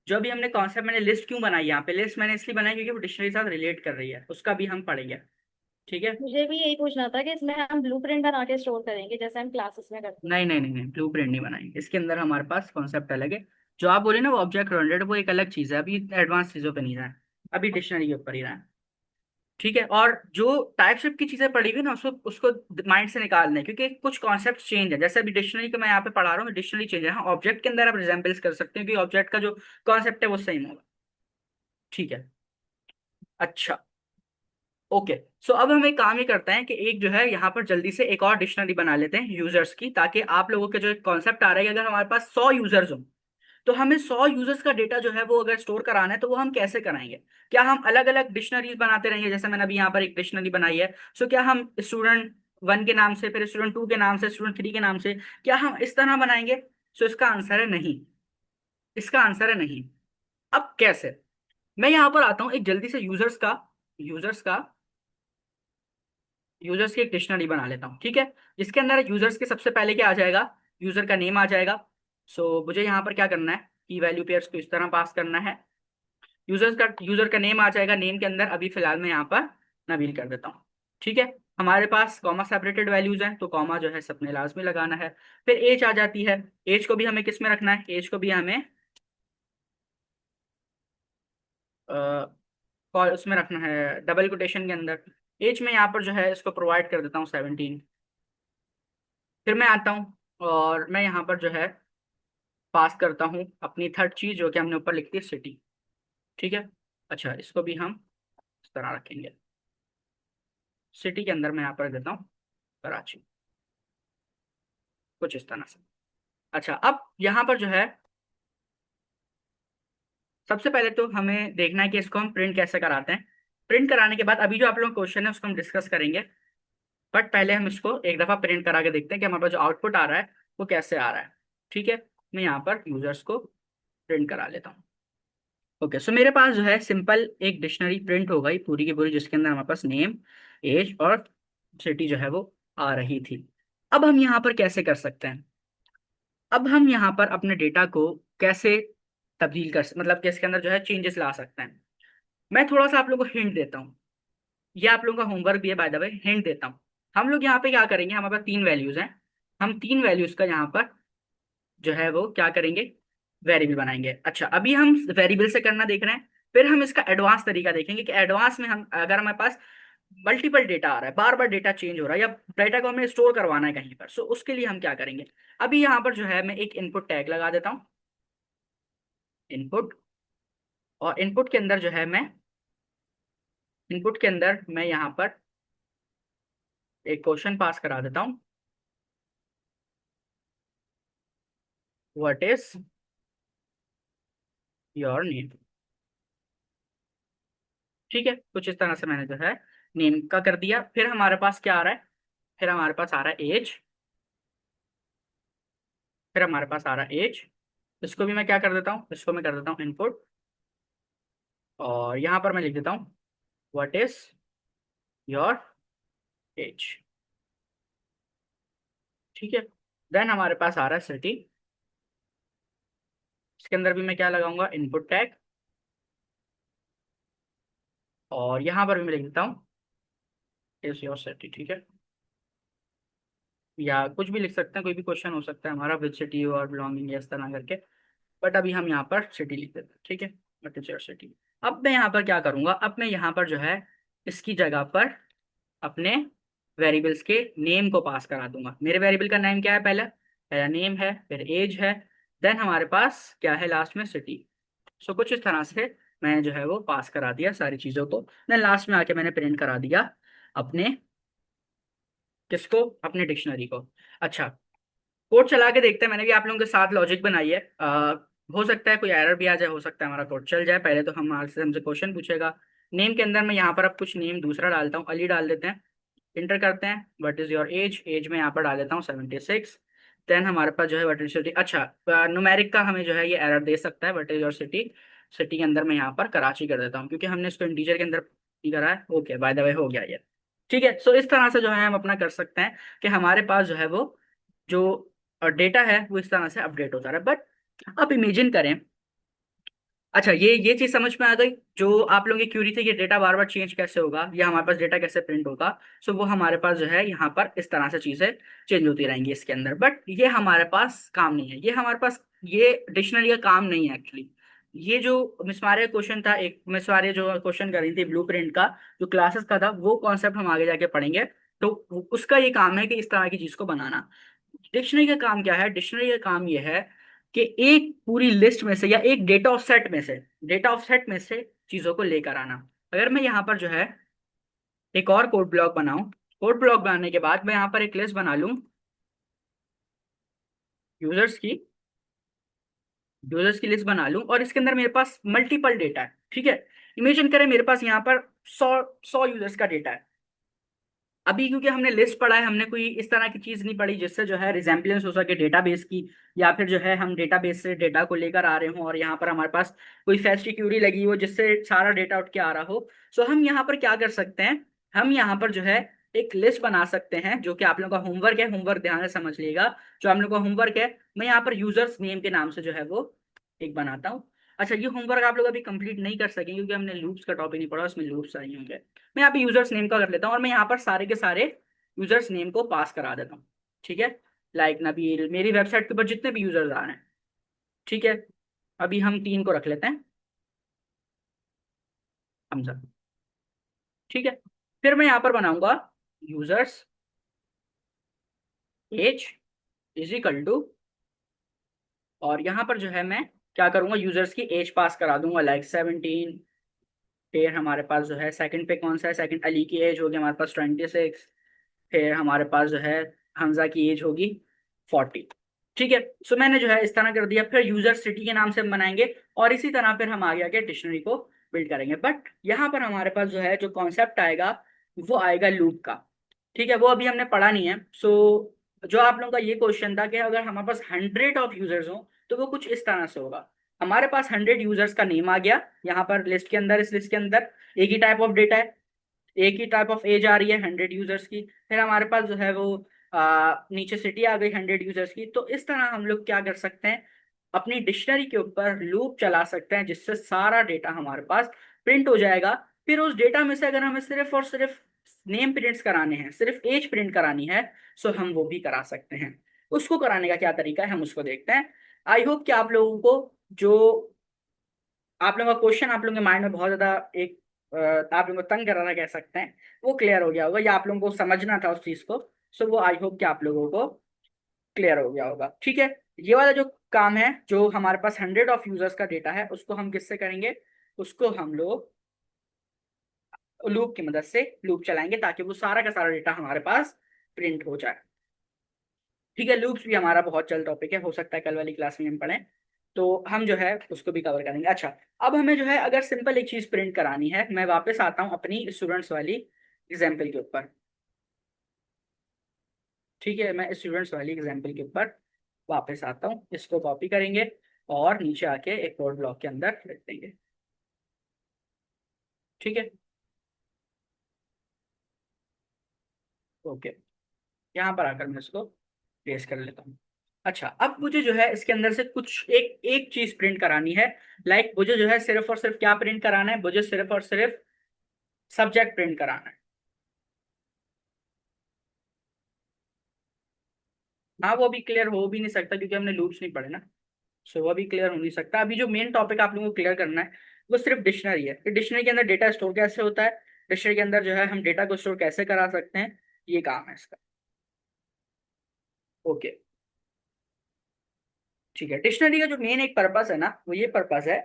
जो अभी हमने कॉन्सेप्ट, मैंने लिस्ट क्यों बनाई यहाँ पे, लिस्ट मैंने इसलिए बनाई क्योंकि वो डिक्शनरी के साथ रिलेट कर रही है, उसका भी हम पढ़ेंगे। ठीक है। मुझे भी यही पूछना था कि इसमें हम ब्लूप्रिंट बना के स्टोर करेंगे जैसे हम क्लासेस में करते हैं। नहीं नहीं नहीं नहीं, ब्लू प्रिंट नहीं बनाएंगे, इसके अंदर हमारे पास कॉन्सेप्ट अलग है। जो आप बोले ना वो ऑब्जेक्ट ओरिएंटेड, वो एक अलग चीज़ है, अभी एडवांस चीज़ों पे नहीं रहा है, अभी डिक्शनरी के ऊपर ही रहा है। ठीक है। और जो टाइपशिफ्ट की चीजें पड़ी हुई ना, उसको उसको माइंड से निकालना है, क्योंकि कुछ कॉन्सेप्ट चेंज है। जैसे अभी डिक्शनरी का मैं यहाँ पे पढ़ा रहा हूँ, डिक्शनरी चेंज है, हाँ ऑब्जेक्ट के अंदर आप रिजेंबल्स कर सकते हैं, क्योंकि ऑब्जेक्ट का जो कॉन्सेप्ट है वो सेम होगा। ठीक है। अच्छा। ओके। सो अब हम एक काम ही करते हैं कि एक जो है यहाँ पर जल्दी से एक और डिक्शनरी बना लेते हैं यूजर्स की, ताकि आप लोगों के जो एक कॉन्सेप्ट आ रहा है कि अगर हमारे पास 100 यूजर्स हो, तो हमें 100 यूजर्स का डेटा जो है वो अगर स्टोर कराना है तो वो हम कैसे कराएंगे? क्या हम अलग अलग डिक्शनरीज बनाते रहेंगे, जैसे मैंने अभी यहाँ पर एक डिक्शनरी बनाई है, सो क्या हम स्टूडेंट 1 के नाम से, फिर स्टूडेंट 2 के नाम से, स्टूडेंट 3 के नाम से, क्या हम इस तरह बनाएंगे? सो इसका आंसर है नहीं। इसका आंसर है नहीं। अब कैसे? मैं यहाँ पर आता हूँ, एक जल्दी से यूजर्स का यूजर्स की एक डिक्शनरी बना लेता हूँ, ठीक है। जिसके अंदर यूजर्स के सबसे पहले क्या आ जाएगा? यूजर का नेम आ जाएगा। सो मुझे यहाँ पर क्या करना है, की वैल्यू पेयर्स को इस तरह पास करना है। यूजर का नेम आ जाएगा, नेम के अंदर अभी फिलहाल मैं यहाँ पर नबील कर देता हूँ, ठीक है। हमारे पास कॉमा सेपरेटेड वैल्यूज हैं, तो कॉमा जो है सबने लाजमी लगाना है। फिर एज आ जाती है। एज को भी हमें किस में रखना है? एज को भी हमें उसमें रखना है डबल कोटेशन के अंदर। एज में यहाँ पर जो है इसको प्रोवाइड कर देता हूँ 17। फिर मैं आता हूँ और मैं यहाँ पर जो है पास करता हूँ अपनी थर्ड चीज, जो कि हमने ऊपर लिखी है, सिटी, ठीक है। अच्छा, इसको भी हम इस तरह रखेंगे। सिटी के अंदर मैं यहाँ पर देता हूँ कराची, कुछ इस तरह से। अच्छा, अब यहाँ पर जो है सबसे पहले तो हमें देखना है कि इसको हम प्रिंट कैसे कराते हैं। प्रिंट कराने के बाद अभी जो आप लोगों का क्वेश्चन है उसको हम डिस्कस करेंगे, बट पहले हम इसको एक दफा प्रिंट करा के देखते हैं कि हमारे पास जो आउटपुट आ रहा है वो कैसे आ रहा है, ठीक है। मैं यहाँ पर यूजर्स को प्रिंट करा लेता हूँ। ओके, सो मेरे पास जो है सिंपल एक डिक्शनरी प्रिंट हो गई पूरी की पूरी, जिसके अंदर हमारे पास नेम, एज और सिटी जो है वो आ रही थी। अब हम यहाँ पर कैसे कर सकते हैं? अब हम यहाँ पर अपने डेटा को कैसे तब्दील मतलब कि इसके अंदर जो है चेंजेस ला सकते हैं। मैं थोड़ा सा आप लोगों को हिंट देता हूँ। ये आप लोगों का होमवर्क भी है बाय द वे, हिंट देता हूँ। हम लोग यहाँ पे क्या करेंगे, हमारे पास 3 वैल्यूज हैं। हम 3 वैल्यूज का यहाँ पर जो है वो क्या करेंगे, वेरिएबल बनाएंगे। अच्छा, अभी हम वेरिएबल से करना देख रहे हैं। फिर हम इसका एडवांस तरीका देखेंगे कि एडवांस में हम अगर हमारे पास मल्टीपल डेटा आ रहा है, बार बार डेटा चेंज हो रहा है, या डेटा को हमें स्टोर करवाना है कहीं पर, सो उसके लिए हम क्या करेंगे। अभी यहाँ पर जो है मैं एक इनपुट टैग लगा देता हूँ, इनपुट। और इनपुट के अंदर मैं यहाँ पर एक क्वेश्चन पास करा देता हूँ, व्हाट इज योर नेम, ठीक है। कुछ इस तरह से मैंने जो है नेम का कर दिया। फिर हमारे पास क्या आ रहा है? फिर हमारे पास आ रहा है एज। फिर हमारे पास आ रहा है एज। इसको भी मैं क्या कर देता हूँ, इसको मैं कर देता हूँ इनपुट। और यहाँ पर मैं लिख देता हूँ व्हाट इज योर एज, ठीक है। देन हमारे पास आ रहा है सिटी। इसके अंदर भी मैं क्या लगाऊंगा, इनपुट टैग। और यहाँ पर भी मैं लिख देता हूँ इज योर सिटी, ठीक है। या कुछ भी लिख सकते हैं, कोई भी क्वेश्चन हो सकता है हमारा, विद सिटी और बिलोंगिंग, इस तरह करके। बट अभी हम यहाँ पर सिटी लिख देते हैं, ठीक है। What is your city. अब मैं यहाँ पर क्या करूंगा, अब मैं यहाँ पर जो है इसकी जगह पर अपने वेरिएबल्स के नेम को पास करा दूंगा। मेरे वेरिएबल का नेम क्या है? पहला पहला नेम है, फिर एज है, देन हमारे पास क्या है लास्ट में, सिटी। सो कुछ इस तरह से मैंने जो है वो पास करा दिया सारी चीज़ों को। देन लास्ट में आके मैंने प्रिंट करा दिया अपने किसको, अपने डिक्शनरी को। अच्छा, कोड चला के देखते हैं। मैंने भी आप लोगों के साथ लॉजिक बनाई है। हो सकता है कोई एरर भी आ जाए, हो सकता है हमारा कोड चल जाए। पहले तो हमारे से हमसे क्वेश्चन पूछेगा। नेम के अंदर मैं यहाँ पर अब कुछ नेम दूसरा डालता हूँ, अली डाल देते हैं। इंटर करते हैं, what is your age. Age में यहाँ पर डाल देता हूँ 76। देन हमारे पास जो है व्हाट इज सिटी। अच्छा, न्यूमेरिक का हमें जो है ये एरर दे सकता है, what is your city. City के अंदर मैं यहाँ पर कराची कर देता हूँ, क्योंकि हमने इसको इंटीजर के अंदर ही करा है। ओके, बाय द वे हो गया ये, ठीक है। सो इस तरह से जो है हम अपना कर सकते हैं कि हमारे पास जो है वो जो डेटा है वो इस तरह से अपडेट होता रहा है। बट आप इमेजिन करें, अच्छा ये चीज समझ में आ गई जो आप लोगों की क्यूरी थी कि डेटा बार बार चेंज कैसे होगा या हमारे पास डेटा कैसे प्रिंट होगा। सो वो हमारे पास जो है यहाँ पर इस तरह से चीजें चेंज होती रहेंगी इसके अंदर। बट ये हमारे पास काम नहीं है, ये हमारे पास ये डिक्शनरी का काम नहीं है एक्चुअली। ये जो मिसमारे क्वेश्चन था, एक मिसमारे जो क्वेश्चन कर रही थी ब्लूप्रिंट का, जो क्लासेस का था, वो कॉन्सेप्ट हम आगे जाके पढ़ेंगे। तो उसका ये काम है कि इस तरह की चीज को बनाना। डिक्शनरी का काम क्या है? डिक्शनरी का काम यह है कि एक पूरी लिस्ट में से या एक डेटा ऑफ सेट में से चीजों को लेकर आना। अगर मैं यहाँ पर जो है एक और कोड ब्लॉक बनाऊं, कोड ब्लॉक बनाने के बाद मैं यहाँ पर एक लिस्ट बना लूं यूजर्स की, यूजर्स की लिस्ट बना लूं और इसके अंदर मेरे पास मल्टीपल डेटा है, ठीक है। इमेजिन करें मेरे पास यहाँ पर 100 यूजर्स का डेटा है। अभी क्योंकि हमने लिस्ट पढ़ा है, हमने कोई इस तरह की चीज नहीं पढ़ी जिससे जो है रिजेम्बलेंस हो सके डेटाबेस की, या फिर जो है हम डेटाबेस से डेटा को लेकर आ रहे हों और यहाँ पर हमारे पास कोई फैस्टी क्यूरी लगी हो जिससे सारा डेटा उठ के आ रहा हो। सो हम यहाँ पर क्या कर सकते हैं, हम यहाँ पर जो है एक लिस्ट बना सकते हैं, जो कि आप लोगों का होमवर्क है। होमवर्क ध्यान से समझ लीजिएगा, जो हम लोग का होमवर्क है, मैं यहाँ पर यूजर्स नेम के नाम से जो है वो एक बनाता हूँ। अच्छा, ये होमवर्क आप लोग अभी कंप्लीट नहीं कर सकेंगे क्योंकि हमने लूप्स का टॉपिक नहीं पढ़ा, उसमें लूप्स आई होंगे। मैं यहाँ पे यूजर्स नेम का कर लेता हूँ और मैं यहाँ पर सारे के सारे यूजर्स नेम को पास करा देता हूँ, ठीक है। लाइक नबील, मेरी वेबसाइट के ऊपर जितने भी यूजर्स आ रहे हैं, ठीक है। अभी हम 3 को रख लेते हैं, हमजा, ठीक है। फिर मैं यहाँ पर बनाऊंगा users age is equal to, और यहाँ पर जो है मैं क्या करूंगा, यूजर्स की एज पास करा दूंगा, लाइक 17। फिर हमारे पास जो है सेकंड पे कौन सा है, सेकंड अली की एज होगी हमारे पास 26। फिर हमारे पास जो है हमजा की एज होगी 40, ठीक है। सो मैंने जो है इस तरह कर दिया। फिर यूजर सिटी के नाम से हम बनाएंगे और इसी तरह फिर हम आगे आगे डिक्शनरी को बिल्ड करेंगे। बट यहाँ पर हमारे पास जो है जो कॉन्सेप्ट आएगा वो आएगा लूप का, ठीक है। वो अभी हमने पढ़ा नहीं है। सो जो आप लोगों का ये क्वेश्चन था कि अगर हमारे पास 100 ऑफ यूजर्स हो तो वो कुछ इस तरह से होगा। हमारे पास 100 यूजर्स का नेम आ गया यहाँ पर लिस्ट के अंदर, इस लिस्ट के अंदर एक ही टाइप ऑफ डेटा है, एक ही टाइप ऑफ एज आ रही है 100 यूजर्स की। फिर हमारे पास जो है वो नीचे सिटी आ गई 100 यूजर्स की। तो इस तरह हम लोग क्या कर सकते हैं, अपनी डिक्शनरी के ऊपर लूप चला सकते हैं जिससे सारा डेटा हमारे पास प्रिंट हो जाएगा। फिर उस डेटा में से अगर हमें सिर्फ और सिर्फ नेम प्रिंट्स कराने हैं, सिर्फ एज प्रिंट करानी है, सो हम वो भी करा सकते हैं। उसको कराने का क्या तरीका है हम उसको देखते हैं। आई होप कि आप लोगों को जो आप लोगों का क्वेश्चन आप लोगों के माइंड में बहुत ज्यादा एक आप लोगों को तंग कर रहा था कह सकते हैं, वो क्लियर हो गया होगा, या आप लोगों को समझना था उस चीज को। सो वो आई होप कि आप लोगों को क्लियर हो गया होगा, ठीक है। ये वाला जो काम है, जो हमारे पास 100 ऑफ यूजर्स का डेटा है, उसको हम किससे करेंगे, उसको हम लोग लूप की मदद से लूप चलाएंगे ताकि वो सारा का सारा डेटा हमारे पास प्रिंट हो जाए, ठीक है। लूप्स भी हमारा बहुत जल्द टॉपिक है, हो सकता है कल वाली क्लास में हम पढ़ें, तो हम जो है उसको भी कवर करेंगे। अच्छा, अब हमें जो है अगर सिंपल एक चीज प्रिंट करानी है, मैं वापस आता हूँ अपनी स्टूडेंट्स वाली एग्जाम्पल के ऊपर, ठीक है। मैं स्टूडेंट्स वाली एग्जाम्पल के ऊपर वापस आता हूँ, इसको कॉपी करेंगे और नीचे आके एक कोड ब्लॉक के अंदर लिख देंगे, ठीक है। ओके, यहाँ पर आकर मैं इसको पेस्ट कर लेता हूँ। अच्छा, अब मुझे जो है इसके अंदर से कुछ एक एक चीज प्रिंट करानी है। लाइक मुझे जो है सिर्फ और सिर्फ क्या प्रिंट कराना है, मुझे सिर्फ और सिर्फ सब्जेक्ट प्रिंट कराना है। हाँ, वो भी क्लियर हो भी नहीं सकता क्योंकि हमने लूप्स नहीं पढ़े ना। सो वो भी क्लियर हो नहीं सकता। अभी जो मेन टॉपिक आप लोगों को क्लियर करना है वो सिर्फ डिक्शनरी है कि डिक्शनरी के अंदर डेटा स्टोर कैसे होता है, डिक्शनरी के अंदर जो है हम डेटा को स्टोर कैसे करा सकते हैं, ये काम है इसका। ओके, ठीक है। डिक्शनरी का जो मेन एक पर्पस है ना, वो ये पर्पस है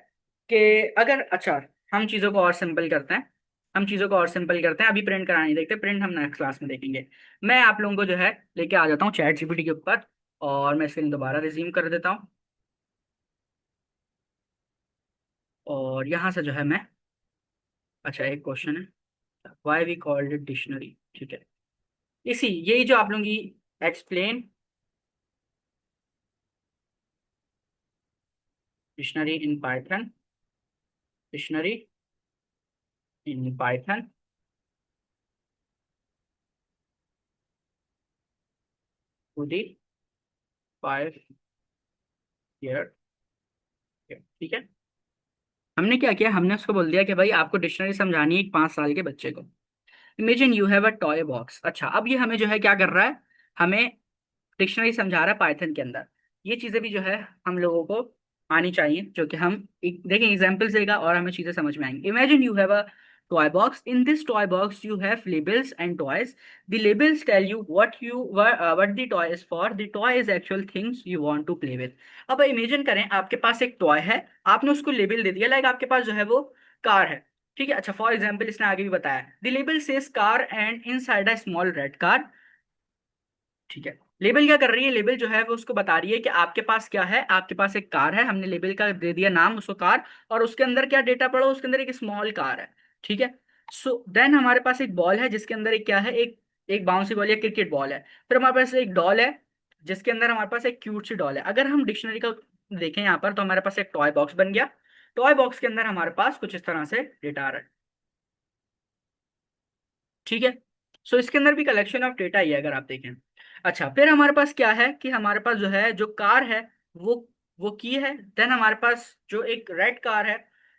कि अगर, अच्छा, हम चीज़ों को और सिंपल करते हैं, हम चीज़ों को और सिंपल करते हैं। अभी प्रिंट करानी देखते, प्रिंट हम नेक्स्ट क्लास में देखेंगे। मैं आप लोगों को जो है लेके आ जाता हूँ चैट जीपीटी के ऊपर, और मैं स्क्रीन दोबारा रिज्यूम कर देता हूँ। और यहाँ से जो है मैं, अच्छा, एक क्वेश्चन है, why we called it dictionary, ठीक है। इसी यही जो आप लोगों की explain dictionary in Python, dictionary in Python to the 5 year, ठीक है। हमने क्या किया, हमने उसको बोल दिया कि भाई आपको डिक्शनरी समझानी है एक 5 साल के बच्चे को। Imagine you have a toy box. अच्छा, अब ये हमें जो है क्या कर रहा है, हमें डिक्शनरी समझा रहा है पाइथन के अंदर। ये चीज़ें भी जो है हम लोगों को आनी चाहिए, जो कि हम देखें एग्जाम्पल देगा और हमें चीज़ें समझ में आएंगी। Imagine you have a toy box. In this toy box you have labels and toys. The labels tell you what the toy is for. The toy is actual things you want to play with. अब imagine करें आपके पास एक toy है, आपने उसको label दे दिया, like आपके पास जो है वो कार है, ठीक है। अच्छा, फॉर एग्जाम्पल इसने आगे भी बताया, the label says car and inside a small red car, ठीक है। लेबल क्या कर रही है, लेबल जो है वो उसको बता रही है कि आपके पास क्या है, आपके पास एक कार है, हमने लेबल का दे दिया नाम उसको कार, और उसके अंदर क्या डेटा पड़ा, उसके अंदर एक स्मॉल कार है। ठीक है। सो देन हमारे पास एक बॉल है जिसके अंदर एक क्या है, एक एक बाउंसी बॉल या क्रिकेट बॉल है। फिर हमारे पास एक डॉल है जिसके अंदर हमारे पास एक क्यूट सी डॉल है। अगर हम डिक्शनरी का देखें यहाँ पर तो हमारे पास एक टॉय बॉक्स बन गया। टॉय बॉक्स के अंदर हमारे पास कुछ इस तरह से डेटा आ रहा है। ठीक है। सो इसके अंदर भी कलेक्शन ऑफ डेटा ही है अगर आप देखें। अच्छा, फिर हमारे पास क्या है कि हमारे पास जो है जो कार है वो वो की है। देन हमारे पास जो एक रेड कार है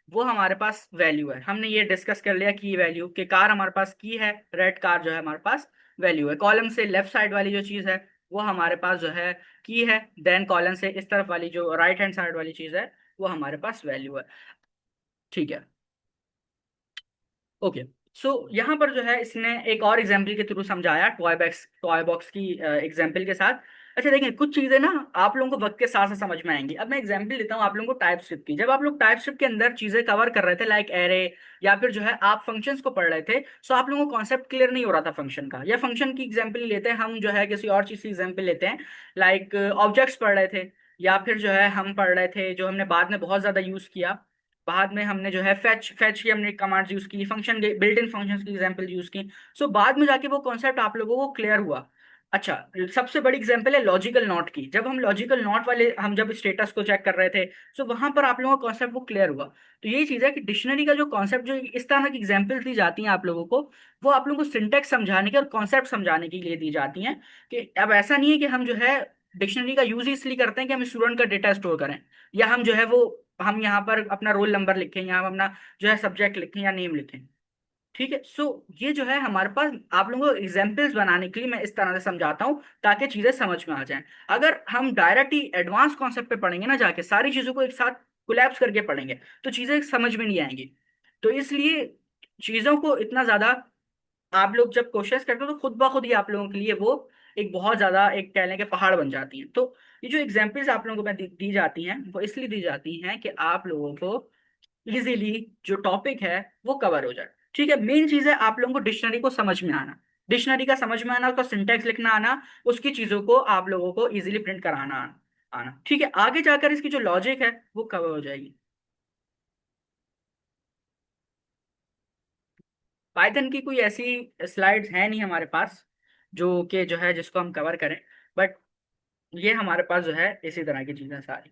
वो हमारे पास वैल्यू है। हमने ये डिस्कस कर लिया की वैल्यू के कार हमारे पास की है, रेड कार जो है हमारे पास वैल्यू है। कॉलम से लेफ्ट साइड वाली जो चीज़ है वो हमारे पास जो है की है। देन कॉलम से इस तरफ वाली जो राइट हैंड साइड वाली चीज़ है वो हमारे पास वैल्यू है। ठीक है। ओके। सो यहाँ पर जो है इसने एक और एग्जाम्पल के थ्रू समझाया, टॉय बॉक्स की एग्जाम्पल के साथ। अच्छा देखिए, कुछ चीजें ना आप लोगों को वक्त के साथ साथ समझ में आएंगी। अब मैं एग्जाम्पल देता हूँ आप लोगों को टाइप स्क्रिप्ट की। जब आप लोग टाइप स्क्रिप्ट के अंदर चीजें कवर कर रहे थे लाइक एरे, या फिर जो है आप फंक्शंस को पढ़ रहे थे, सो आप लोगों को कॉन्सेप्ट क्लियर नहीं हो रहा था फंक्शन का। या फंक्शन की एग्जाम्पल लेते हैं हम, जो है किसी और चीज की एग्जाम्पल लेते हैं, लाइक ऑब्जेक्ट्स पढ़ रहे थे, या फिर जो है हम पढ़ रहे थे जो हमने बाद में बहुत ज्यादा यूज किया। बाद में हमने जो है फेच फेच की हमने कमांड्स यूज की, फंक्शन बिल्ट इन फंक्शंस की एग्जांपल यूज की। सो बाद में जाके वो कॉन्सेप्ट आप लोगों को क्लियर हुआ। अच्छा, सबसे बड़ी एग्जांपल है लॉजिकल नॉट की। जब हम लॉजिकल नॉट वाले हम जब स्टेटस को चेक कर रहे थे, सो वहां पर आप लोगों का कॉन्सेप्ट वो क्लियर हुआ। तो यही चीज है कि डिक्शनरी का जो कॉन्सेप्ट, जो इस तरह की एग्जाम्पल्स दी जाती हैं आप लोगों को, वो आप लोगों को सिंटेक्स समझाने के और कॉन्सेप्ट समझाने के लिए दी जाती हैं। कि अब ऐसा नहीं है कि हम जो है डिक्शनरी का यूज इसलिए करते हैं कि हम स्टूडेंट का डेटा स्टोर करें, या हम जो है वो हम यहाँ पर अपना रोल नंबर लिखें, या हम अपना जो है सब्जेक्ट लिखें या नेम लिखें। ठीक है। सो ये जो है हमारे पास आप लोगों को एग्जाम्पल्स बनाने के लिए मैं इस तरह से समझाता हूँ ताकि चीजें समझ में आ जाएं। अगर हम डायरेक्ट ही एडवांस कॉन्सेप्ट पे पढ़ेंगे ना, जाके सारी चीजों को एक साथ कोलैप्स करके पढ़ेंगे, तो चीजें समझ में नहीं आएंगी। तो इसलिए चीजों को इतना ज्यादा आप लोग जब कोशिश करते हो तो खुद ब खुद ही आप लोगों के लिए वो एक बहुत ज्यादा एक कह लें कि पहाड़ बन जाती हैं। तो ये जो एग्जाम्पल्स आप लोगों को मैं दी जाती हैं वो इसलिए दी जाती हैं कि आप लोगों को इजीली जो टॉपिक है वो कवर हो जाए। ठीक है। मेन चीज है आप लोगों को डिक्शनरी को समझ में आना, डिक्शनरी का समझ में आना, उसका सिंटैक्स लिखना आना, उसकी चीजों को आप लोगों को इजीली प्रिंट कराना आना। ठीक है। आगे जाकर इसकी जो लॉजिक है वो कवर हो जाएगी। पाइथन की कोई ऐसी स्लाइड्स हैं नहीं हमारे पास जो कि जो है जिसको हम कवर करें, बट ये हमारे पास जो है इसी तरह की चीजें सारी।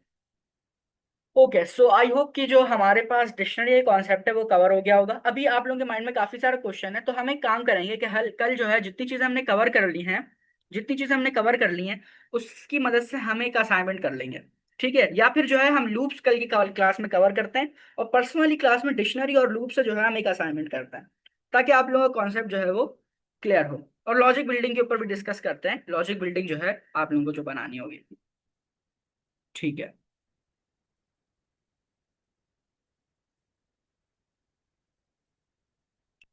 ओके। सो आई होप कि जो हमारे पास डिक्शनरी कॉन्सेप्ट है वो कवर हो गया होगा। अभी आप लोगों के माइंड में काफी सारे क्वेश्चन है, तो हम एक काम करेंगे कि हल कल जो है जितनी चीजें हमने कवर कर ली हैं, जितनी चीजें हमने कवर कर ली हैं उसकी मदद से हम एक असाइनमेंट कर लेंगे। ठीक है। या फिर जो है हम लूप्स कल की क्लास में कवर करते हैं, और पर्सनली क्लास में डिक्शनरी और लूप से जो है हम एक असाइनमेंट करते हैं, ताकि आप लोगों का कॉन्सेप्ट जो है वो क्लियर हो। और लॉजिक बिल्डिंग के ऊपर भी डिस्कस करते हैं, लॉजिक बिल्डिंग जो है आप लोगों को जो बनानी होगी। ठीक है।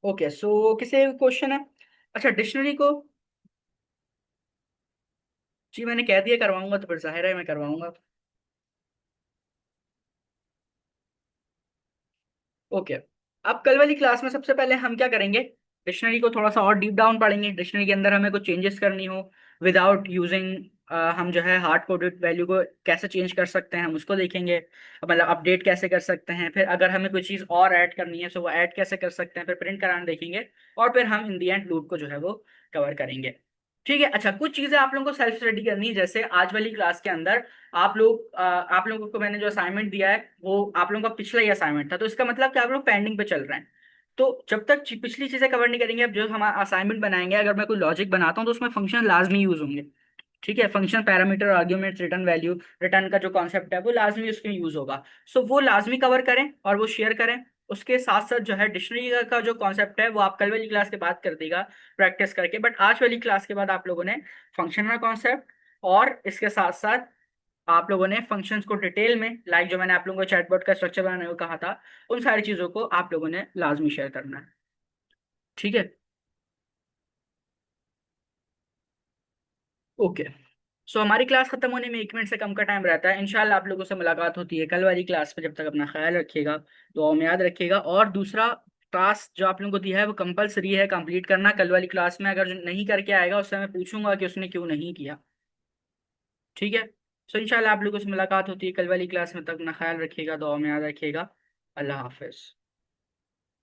ओके। सो किसी क्वेश्चन है? अच्छा, डिक्शनरी को जी मैंने कह दिया करवाऊंगा, तो फिर जाहिर है मैं करवाऊंगा। ओके। अब कल वाली क्लास में सबसे पहले हम क्या करेंगे, डिक्शनरी को थोड़ा सा और डीप डाउन पढ़ेंगे। डिक्शनरी के अंदर हमें कुछ चेंजेस करनी हो विदाउट यूजिंग, हम जो है हार्ड कोडेड वैल्यू को कैसे चेंज कर सकते हैं हम उसको देखेंगे, मतलब अपडेट कैसे कर सकते हैं। फिर अगर हमें कोई चीज़ और ऐड करनी है तो वो ऐड कैसे कर सकते हैं, फिर प्रिंट कराना देखेंगे। और फिर हम इन दी एंड लूप को जो है वो कवर करेंगे। ठीक है। अच्छा, कुछ चीज़ें आप लोगों को सेल्फ स्टडी करनी है। जैसे आज वाली क्लास के अंदर आप लोगों को मैंने जो असाइनमेंट दिया है वो आप लोगों का पिछला ही असाइनमेंट था, तो इसका मतलब कि आप लोग पेंडिंग पे चल रहे हैं। तो जब तक पिछली चीजें कवर नहीं करेंगे, अब जो हम असाइनमेंट बनाएंगे, अगर मैं कोई लॉजिक बनाता हूँ तो उसमें फंक्शन लाजमी यूज होंगे। ठीक है। Function, parameter, argument, return value, return का जो कॉन्सेप्ट है वो लाजमी उसमें यूज होगा। सो वो लाजमी कवर करें और वो शेयर करें। उसके साथ साथ जो है डिक्शनरी का जो कॉन्सेप्ट है वो आप कल वाली क्लास के बाद कर देगा प्रैक्टिस करके, बट आज वाली क्लास के बाद आप लोगों ने फंक्शन का कॉन्सेप्ट और इसके साथ साथ आप लोगों ने फंक्शंस को डिटेल में, लाइक जो मैंने आप लोगों को चैटबॉट का स्ट्रक्चर बनाने को कहा था, उन सारी चीज़ों को आप लोगों ने लाजमी शेयर करना है। ठीक है। ओके। सो हमारी क्लास खत्म होने में 1 मिनट से कम का टाइम रहता है। इंशाल्लाह आप लोगों से मुलाकात होती है कल वाली क्लास में। जब तक अपना ख्याल रखिएगा, दुआ में याद रखिएगा। और दूसरा टास्क जो आप लोगों को दिया है वो कंपलसरी है कंप्लीट करना कल वाली क्लास में। अगर जो नहीं करके आएगा उससे मैं पूछूंगा कि उसने क्यों नहीं किया। ठीक है। सो इंशाल्लाह आप लोगों से मुलाकात होती है कल वाली क्लास में, तक अपना ख्याल रखिएगा, दुआ में याद रखिएगा। अल्लाह हाफिज।